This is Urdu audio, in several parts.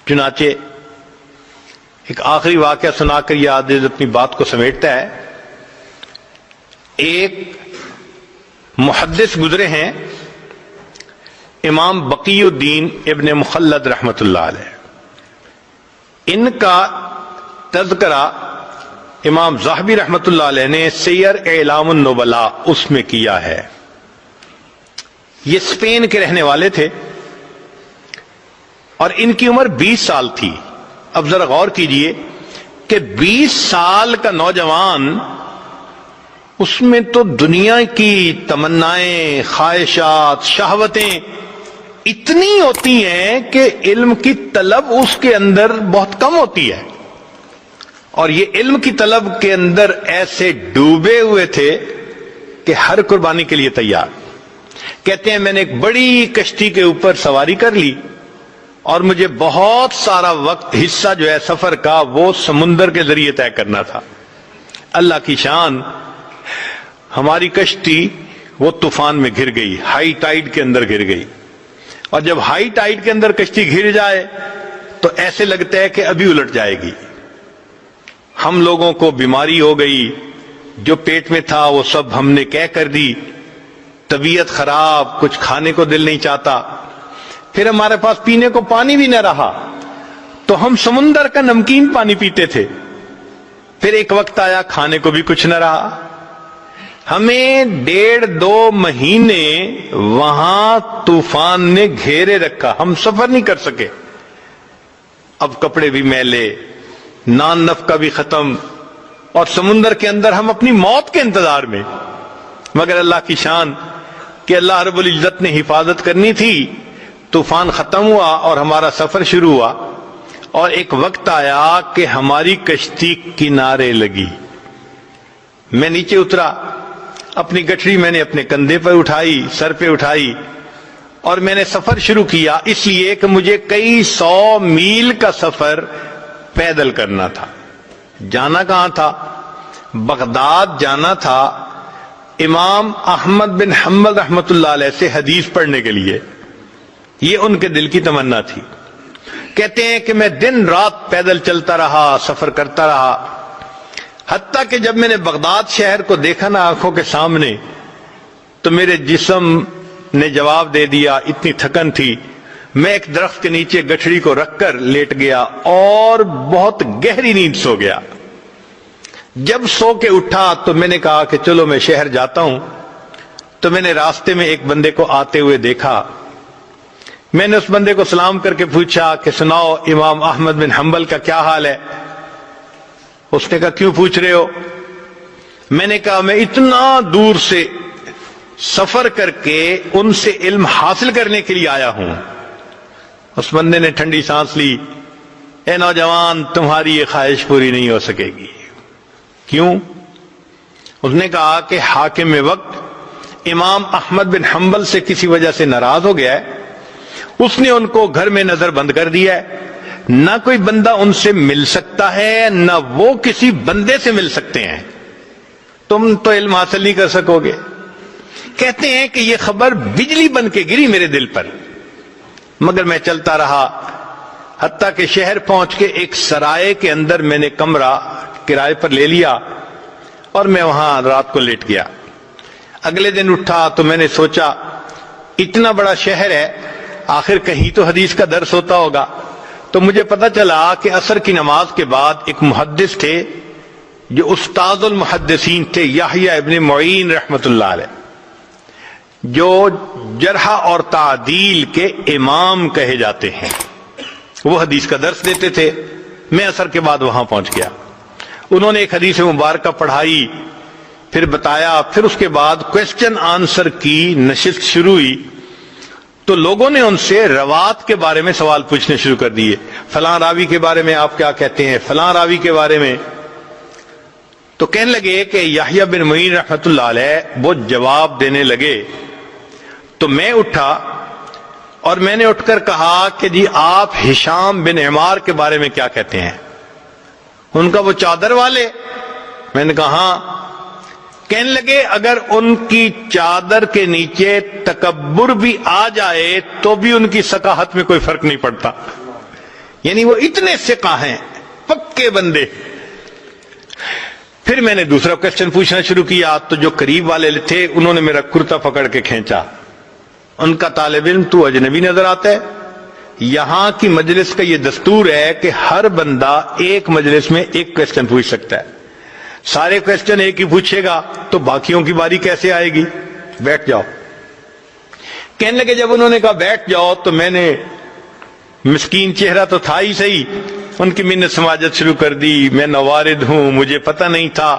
چنانچہ ایک آخری واقعہ سنا کر یہ عادل اپنی بات کو سمیٹتا ہے. ایک محدث گزرے ہیں امام بقی الدین ابن مخلد رحمت اللہ علیہ. ان کا تذکرہ امام ذہبی رحمت اللہ علیہ نے سیر اعلام النبلاء اس میں کیا ہے. یہ اسپین کے رہنے والے تھے اور ان کی عمر 20 سال تھی. اب ذرا غور کیجئے کہ 20 سال کا نوجوان، اس میں تو دنیا کی تمنائیں، خواہشات، شہوتیں اتنی ہوتی ہیں کہ علم کی طلب اس کے اندر بہت کم ہوتی ہے. اور یہ علم کی طلب کے اندر ایسے ڈوبے ہوئے تھے کہ ہر قربانی کے لیے تیار. کہتے ہیں میں نے ایک بڑی کشتی کے اوپر سواری کر لی اور مجھے بہت سارا وقت حصہ جو ہے سفر کا وہ سمندر کے ذریعے طے کرنا تھا. اللہ کی شان، ہماری کشتی وہ طوفان میں گر گئی، ہائی ٹائیڈ کے اندر گر گئی. اور جب ہائی ٹائیڈ کے اندر کشتی گر جائے تو ایسے لگتا ہے کہ ابھی الٹ جائے گی. ہم لوگوں کو بیماری ہو گئی، جو پیٹ میں تھا وہ سب ہم نے کہہ کر دی، طبیعت خراب، کچھ کھانے کو دل نہیں چاہتا. پھر ہمارے پاس پینے کو پانی بھی نہ رہا تو ہم سمندر کا نمکین پانی پیتے تھے. پھر ایک وقت آیا کھانے کو بھی کچھ نہ رہا. ہمیں 1.5-2 مہینے وہاں طوفان نے گھیرے رکھا، ہم سفر نہیں کر سکے. اب کپڑے بھی میلے، نان نفقہ بھی ختم، اور سمندر کے اندر ہم اپنی موت کے انتظار میں. مگر اللہ کی شان کہ اللہ رب العزت نے حفاظت کرنی تھی. طوفان ختم ہوا اور ہمارا سفر شروع ہوا، اور ایک وقت آیا کہ ہماری کشتی کنارے لگی. میں نیچے اترا، اپنی گٹھڑی میں نے اپنے کندھے پر اٹھائی، سر پہ اٹھائی، اور میں نے سفر شروع کیا. اس لیے کہ مجھے کئی 100 میل کا سفر پیدل کرنا تھا. جانا کہاں تھا؟ بغداد جانا تھا، امام احمد بن حنبل رحمت اللہ علیہ سے حدیث پڑھنے کے لیے. یہ ان کے دل کی تمنا تھی. کہتے ہیں کہ میں دن رات پیدل چلتا رہا، سفر کرتا رہا، حتیٰ کہ جب میں نے بغداد شہر کو دیکھا نا آنکھوں کے سامنے تو میرے جسم نے جواب دے دیا. اتنی تھکن تھی، میں ایک درخت کے نیچے گٹھڑی کو رکھ کر لیٹ گیا اور بہت گہری نیند سو گیا. جب سو کے اٹھا تو میں نے کہا کہ چلو میں شہر جاتا ہوں. تو میں نے راستے میں ایک بندے کو آتے ہوئے دیکھا. میں نے اس بندے کو سلام کر کے پوچھا کہ سناؤ امام احمد بن حنبل کا کیا حال ہے؟ اس نے کہا کیوں پوچھ رہے ہو؟ میں نے کہا میں اتنا دور سے سفر کر کے ان سے علم حاصل کرنے کے لیے آیا ہوں. اس بندے نے ٹھنڈی سانس لی. اے نوجوان، تمہاری یہ خواہش پوری نہیں ہو سکے گی. کیوں؟ اس نے کہا کہ حاکم وقت امام احمد بن حنبل سے کسی وجہ سے ناراض ہو گیا ہے. اس نے ان کو گھر میں نظر بند کر دیا ہے. نہ کوئی بندہ ان سے مل سکتا ہے، نہ وہ کسی بندے سے مل سکتے ہیں. تم تو علم حاصل نہیں کر سکو گے. کہتے ہیں کہ یہ خبر بجلی بن کے گری میرے دل پر. مگر میں چلتا رہا حتیٰ کہ شہر پہنچ کے ایک سرائے کے اندر میں نے کمرہ کرائے پر لے لیا اور میں وہاں رات کو لیٹ گیا. اگلے دن اٹھا تو میں نے سوچا اتنا بڑا شہر ہے، آخر کہیں تو حدیث کا درس ہوتا ہوگا. تو مجھے پتا چلا کہ عصر کی نماز کے بعد ایک محدث تھے جو استاد المحدثین تھے، یحییٰ ابن معین رحمت اللہ علیہ، جو جرح اور تعدیل کے امام کہے جاتے ہیں. وہ حدیث کا درس دیتے تھے. میں عصر کے بعد وہاں پہنچ گیا. انہوں نے ایک حدیث مبارکہ پڑھائی، پھر بتایا، پھر اس کے بعد کوسچن آنسر کی نشست شروع ہوئی. تو لوگوں نے ان سے روات کے بارے میں سوال پوچھنے شروع کر دیے. فلاں راوی کے بارے میں آپ کیا کہتے ہیں، فلاں راوی کے بارے میں. تو کہنے لگے کہ یحییٰ بن معین رحمت اللہ علیہ وہ جواب دینے لگے. تو میں اٹھا اور میں نے اٹھ کر کہا کہ جی آپ ہشام بن عمار کے بارے میں کیا کہتے ہیں؟ ان کا وہ چادر والے؟ میں نے کہا ہاں. کہنے لگے اگر ان کی چادر کے نیچے تکبر بھی آ جائے تو بھی ان کی ثقافت میں کوئی فرق نہیں پڑتا. یعنی وہ اتنے ثقہ ہیں، پکے بندے۔ پھر میں نے دوسرا کوشچن پوچھنا شروع کیا تو جو قریب والے تھے انہوں نے میرا کرتا پکڑ کے کھینچا۔ ان کا طالب علم تو اجنبی نظر آتا ہے، یہاں کی مجلس کا یہ دستور ہے کہ ہر بندہ ایک مجلس میں ایک کوشچن پوچھ سکتا ہے، سارے کوشچن ایک ہی پوچھے گا تو باقیوں کی باری کیسے آئے گی؟ بیٹھ جاؤ۔ کہنے لگے جب انہوں نے کہا بیٹھ جاؤ تو میں نے، مسکین چہرہ تو تھا ہی صحیح، ان کی منت سماجت شروع کر دی، میں نوارد ہوں، مجھے پتہ نہیں تھا،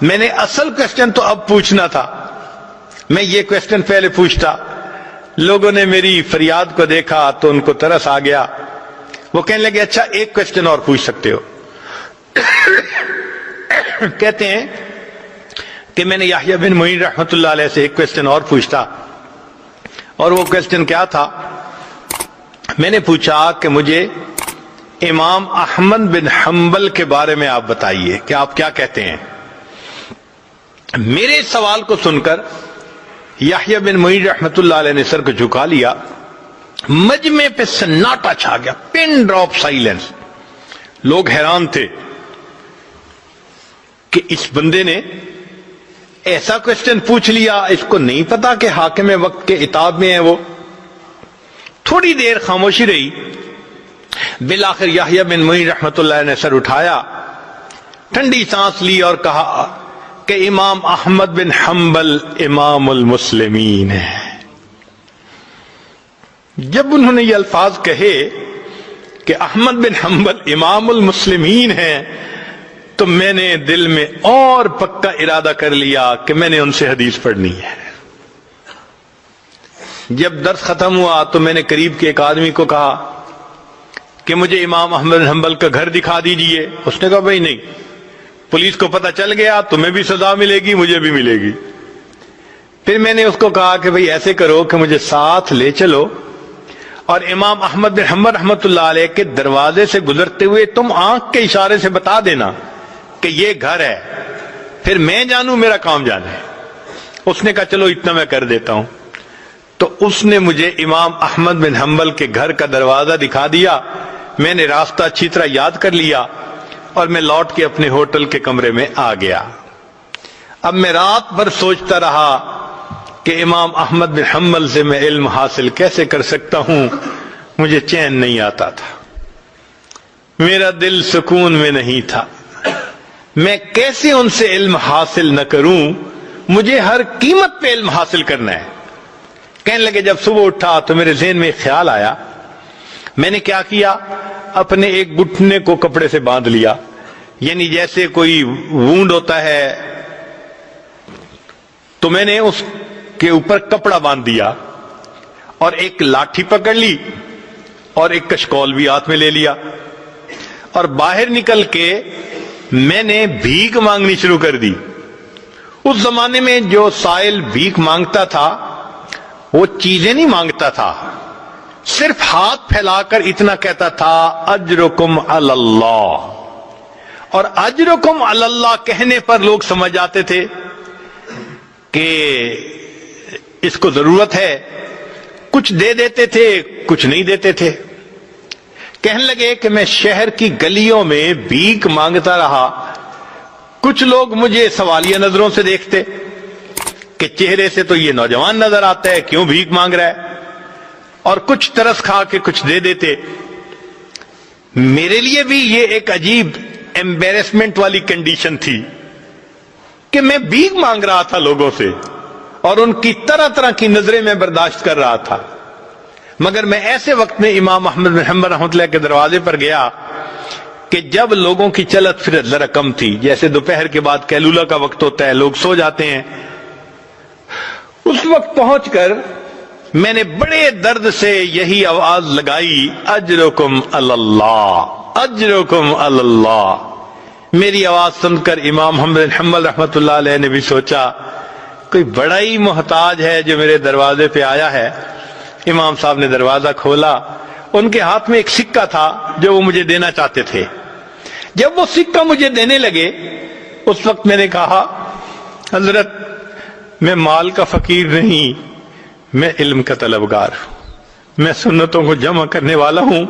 میں نے اصل کوشچن تو اب پوچھنا تھا، میں یہ کوشچن پہلے پوچھتا۔ لوگوں نے میری فریاد کو دیکھا تو ان کو ترس آ گیا، وہ کہنے لگے اچھا ایک کوشچن اور پوچھ سکتے ہو۔ کہتے ہیں کہ میں نے یحییٰ بن معین رحمۃ اللہ علیہ سے ایک کوشچن اور پوچھتا، اور وہ کوشچن کیا تھا؟ میں نے پوچھا کہ مجھے امام احمد بن حنبل کے بارے میں آپ بتائیے کہ آپ کیا کہتے ہیں۔ میرے سوال کو سن کر یحییٰ بن معین رحمۃ اللہ علیہ نے سر کو جھکا لیا، مجمع پہ سناٹا چھا گیا، پن ڈراپ سائلنس۔ لوگ حیران تھے کہ اس بندے نے ایسا کوشچن پوچھ لیا، اس کو نہیں پتا کہ حاکم وقت کے عتاب میں ہے وہ۔ تھوڑی دیر خاموشی رہی، بالآخر یحییٰ بن معین رحمۃ اللہ نے سر اٹھایا، ٹھنڈی سانس لی اور کہا کہ امام احمد بن حنبل امام المسلمین ہے۔ جب انہوں نے یہ الفاظ کہے کہ احمد بن حنبل امام المسلمین ہیں تو میں نے دل میں اور پکا ارادہ کر لیا کہ میں نے ان سے حدیث پڑھنی ہے۔ جب درس ختم ہوا تو میں نے قریب کے ایک آدمی کو کہا کہ مجھے امام احمد بن حنبل کا گھر دکھا دیجئے۔ اس نے کہا بھائی نہیں، پولیس کو پتہ چل گیا تمہیں بھی سزا ملے گی، مجھے بھی ملے گی۔ پھر میں نے اس کو کہا کہ بھائی ایسے کرو کہ مجھے ساتھ لے چلو اور امام احمد بن حنبل رحمۃ اللہ علیہ کے دروازے سے گزرتے ہوئے تم آنکھ کے اشارے سے بتا دینا کہ یہ گھر ہے، پھر میں جانوں میرا کام جانا ہے۔ اس نے کہا چلو اتنا میں کر دیتا ہوں۔ تو اس نے مجھے امام احمد بن حنبل کے گھر کا دروازہ دکھا دیا، میں نے راستہ اچھی طرح یاد کر لیا اور میں لوٹ کے اپنے ہوٹل کے کمرے میں آ گیا۔ اب میں رات بھر سوچتا رہا کہ امام احمد بن حنبل سے میں علم حاصل کیسے کر سکتا ہوں، مجھے چین نہیں آتا تھا، میرا دل سکون میں نہیں تھا، میں کیسے ان سے علم حاصل نہ کروں، مجھے ہر قیمت پہ علم حاصل کرنا ہے۔ کہنے لگے جب صبح اٹھا تو میرے ذہن میں ایک خیال آیا، میں نے کیا کیا، اپنے ایک گھٹنے کو کپڑے سے باندھ لیا، یعنی جیسے کوئی وونڈ ہوتا ہے تو میں نے اس کے اوپر کپڑا باندھ دیا اور ایک لاٹھی پکڑ لی اور ایک کشکول بھی ہاتھ میں لے لیا، اور باہر نکل کے میں نے بھیک مانگنی شروع کر دی۔ اس زمانے میں جو سائل بھیک مانگتا تھا وہ چیزیں نہیں مانگتا تھا، صرف ہاتھ پھیلا کر اتنا کہتا تھا اجرکم علی اللہ، اور اجرکم علی اللہ کہنے پر لوگ سمجھ جاتے تھے کہ اس کو ضرورت ہے، کچھ دے دیتے تھے کچھ نہیں دیتے تھے۔ کہنے لگے کہ میں شہر کی گلیوں میں بھیک مانگتا رہا، کچھ لوگ مجھے سوالیہ نظروں سے دیکھتے کہ چہرے سے تو یہ نوجوان نظر آتا ہے، کیوں بھیک مانگ رہا ہے، اور کچھ ترس کھا کے کچھ دے دیتے۔ میرے لیے بھی یہ ایک عجیب ایمبیرسمنٹ والی کنڈیشن تھی کہ میں بھیک مانگ رہا تھا لوگوں سے اور ان کی طرح طرح کی نظریں میں برداشت کر رہا تھا۔ مگر میں ایسے وقت میں امام احمد بن حنبل رحمۃ اللہ کے دروازے پر گیا کہ جب لوگوں کی چلت پھرت ذرا کم تھی، جیسے دوپہر کے بعد قیلولہ کا وقت ہوتا ہے، لوگ سو جاتے ہیں۔ اس وقت پہنچ کر میں نے بڑے درد سے یہی آواز لگائی، اجرکم علی اللہ، اجرکم علی اللہ۔ میری آواز سن کر امام احمد بن حنبل رحمۃ اللہ علیہ نے بھی سوچا کوئی بڑا ہی محتاج ہے جو میرے دروازے پہ آیا ہے۔ امام صاحب نے دروازہ کھولا، ان کے ہاتھ میں ایک سکہ تھا جو وہ مجھے دینا چاہتے تھے۔ جب وہ سکہ مجھے دینے لگے اس وقت میں نے کہا حضرت میں مال کا فقیر نہیں، میں علم کا طلبگار ہوں، میں سنتوں کو جمع کرنے والا ہوں،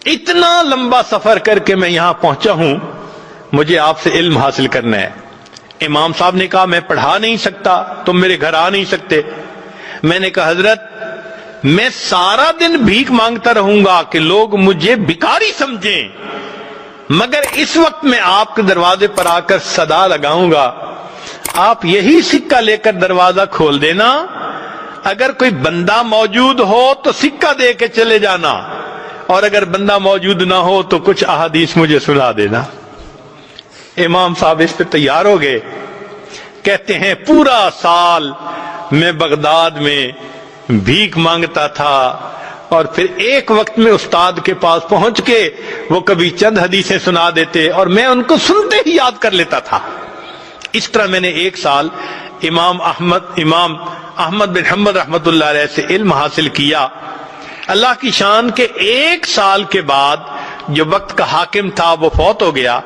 اتنا لمبا سفر کر کے میں یہاں پہنچا ہوں، مجھے آپ سے علم حاصل کرنا ہے۔ امام صاحب نے کہا میں پڑھا نہیں سکتا، تم میرے گھر آ نہیں سکتے۔ میں نے کہا حضرت میں سارا دن بھیک مانگتا رہوں گا کہ لوگ مجھے بھکاری سمجھیں، مگر اس وقت میں آپ کے دروازے پر آ کر صدا لگاؤں گا، آپ یہی سکہ لے کر دروازہ کھول دینا، اگر کوئی بندہ موجود ہو تو سکہ دے کے چلے جانا، اور اگر بندہ موجود نہ ہو تو کچھ احادیث مجھے سنا دینا۔ امام صاحب اس پہ تیار ہو گئے۔ کہتے ہیں پورا سال میں بغداد میں بھیک مانگتا تھا، اور پھر ایک وقت میں استاد کے پاس پہنچ کے وہ کبھی چند حدیثیں سنا دیتے اور میں ان کو سنتے ہی یاد کر لیتا تھا۔ اس طرح میں نے ایک سال امام احمد بن حنبل رحمۃ اللہ علیہ سے علم حاصل کیا۔ اللہ کی شان کے ایک سال کے بعد جو وقت کا حاکم تھا وہ فوت ہو گیا،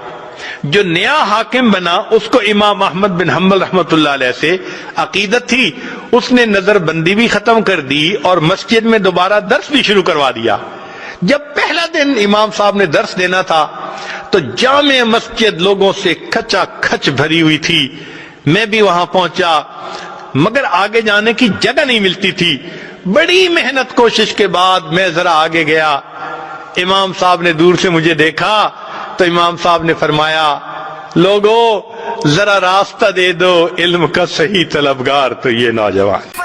جو نیا حاکم بنا اس کو امام احمد بن حنبل رحمۃ اللہ علیہ سے عقیدت تھی، اس نے نظر بندی بھی ختم کر دی اور مسجد میں دوبارہ درس بھی شروع کروا دیا۔ جب پہلا دن امام صاحب نے درس دینا تھا تو جامع مسجد لوگوں سے کھچا کھچ بھری ہوئی تھی، میں بھی وہاں پہنچا مگر آگے جانے کی جگہ نہیں ملتی تھی۔ بڑی محنت کوشش کے بعد میں ذرا آگے گیا، امام صاحب نے دور سے مجھے دیکھا تو امام صاحب نے فرمایا لوگو ذرا راستہ دے دو، علم کا صحیح طلبگار تو یہ نوجوان۔